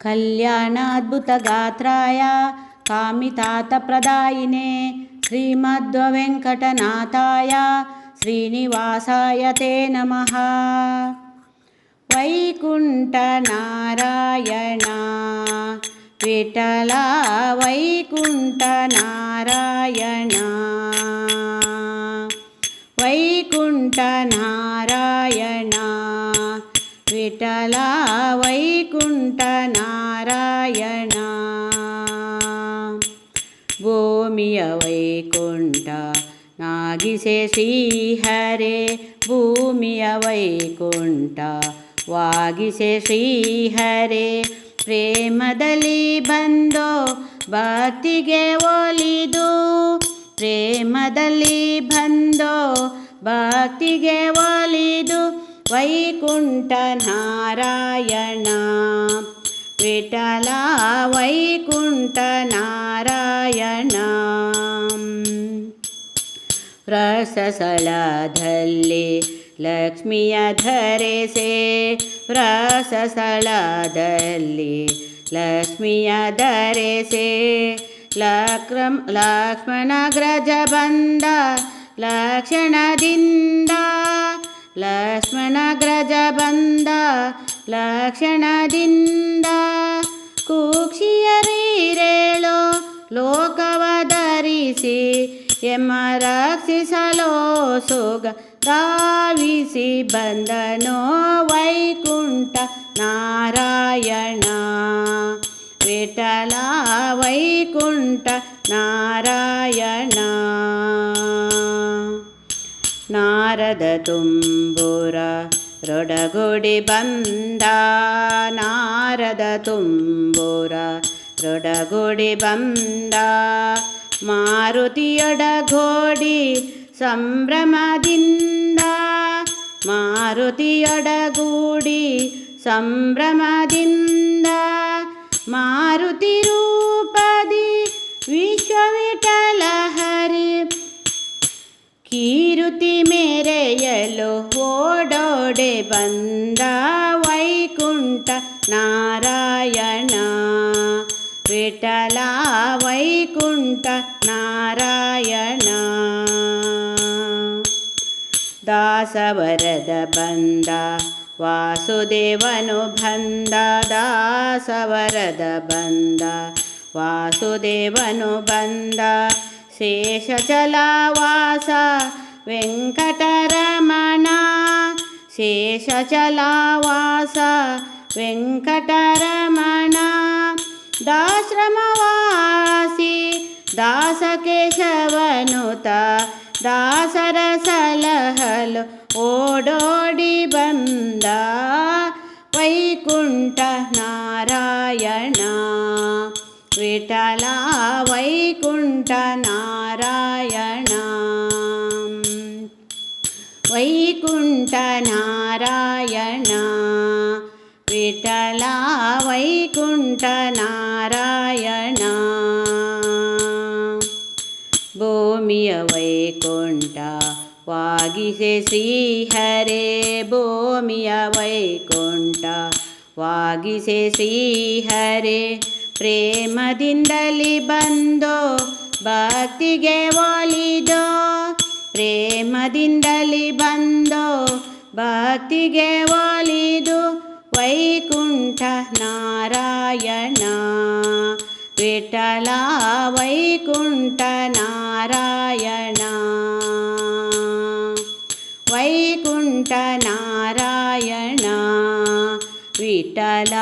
कल्याणाद्भुतगात्राय कामितार्थप्रदायिने श्रीमद्वेङ्कटनाथाय श्रीनिवासाय ते नमः। वैकुण्ठनारायण विठ्ठला वैकुण्ठनारायण वैकुण्ठनारायण विठ्ठला वैकुण्ठनारायण ಭೂಮಿಯ ವೈಕುಂಠ ನಾಗಿಸೆ ಶ್ರೀಹರೇ ಭೂಮಿಯ ವೈಕುಂಠ ವಾಗಿಸೆ ಶ್ರೀಹರೇ ಪ್ರೇಮದಲ್ಲಿ ಬಂದೋ ಭಕ್ತಿಗೆ ಒಲಿದು ಪ್ರೇಮದಲ್ಲಿ ಬಂದೋ ಭಕ್ತಿಗೆ ಒಲಿದು ವೈಕುಂಠ ನಾರಾಯಣ ವಿಠಲ ವೈಕುಂಠ ನಾರಾಯಣ ರಸಸ್ಥಳದಲ್ಲಿ ಲಕ್ಷ್ಮಿಯ ಧರೆಸೆ ರಸಸ್ಥಳದಲ್ಲಿ ಲಕ್ಷ್ಮಿಯ ಧರೆಸೆ ಲಕ್ಷ್ಮಣಗ್ರಜ ಬಂದ ಲಕ್ಷಣದಿಂದ ಲಕ್ಷ್ಮಣಗ್ರಜ ಬಂದ ಲಕ್ಷಣದಿಂದ ಕುಕ್ಷಿಯರೀರೇಳೋ ಲೋಕವ ಧರಿಸಿ ಯಮ ರಕ್ಷಿಸಲೋ ಸುಗ ಧಾವಿಸಿ ಬಂದನೋ ವೈಕುಂಠ ನಾರಾಯಣ ವಿಠಲ ವೈಕುಂಠ ನಾರಾಯಣ ನಾರದ ತುಂಬುರ ರೊಡಗುಡಿ ಬಂದ ನಾರದ ತುಂಬುರ ರೊಡಗುಡಿ ಬಂದ ಮಾರುತಿಯೊಡಗೂಡಿ ಸಂಭ್ರಮದಿಂದ ಮಾರುತಿಯೊಡಗೂಡಿ ಸಂಭ್ರಮದಿಂದ ಮಾರುತಿ ರೂಪದಿ ವಿಶ್ವವಿಠಲ ಹರಿ ಕೀರುತಿ ಮೇರೆಯಲು ಓಡೋಡೆ ಬಂದ ವೈಕುಂಠ ನಾರಾಯಣ ವಿಠಲ ವೈಕುಂಠ ನಾರಾಯಣ ದಾಸವರದ ಬಂದ ವಾಸುದೇವನು ಬಂದ ದಾಸವರದ ಬಂದ ವಾಸುದೇವನು ಬಂದ ಶೇಷಚಲವಾಸ ವೆಂಕಟರಮಣ ಶೇಷಚಲವಾಸ ವೆಂಕಟರಮಣ ದಾಶ್ರಮವಾಸಿ ದಾಸಕೇಶವನುತ ದಾಸರ ಸಲಹಲು ಓಡೋಡಿ ಬಂದ ವೈಕುಂಠ ನಾರಾಯಣ ವಿಠಲ ವೈಕುಂಠ ನಾರಾಯಣ ವೈಕುಂಠ ನಾರಾಯಣ ವಿಠಲ ವೈಕುಂಠ ನಾರಾಯಣ ಭೂಮಿಯ ವೈಕುಂಠ ವಾಗಿಸೆ ಶ್ರೀಹರೇ ಭೂಮಿಯ ವೈಕುಂಠ ವಾಗಿಸೆ ಶ್ರೀಹರೇ ಪ್ರೇಮದಿಂದಲಿ ಬಂದೋ ಭಕ್ತಿಗೆ ಒಲಿದೋ ಪ್ರೇಮದಿಂದಲಿ ಬಂದೋ ಭಕ್ತಿಗೆ ಒಲಿದು ವೈಕುಂಠ ನಾರಾಯಣ ವಿಠಲ ವೈಕುಂಠ ನಾರಾಯಣ ವೈಕುಂಠ ನಾರಾಯಣ ವಿಠಲ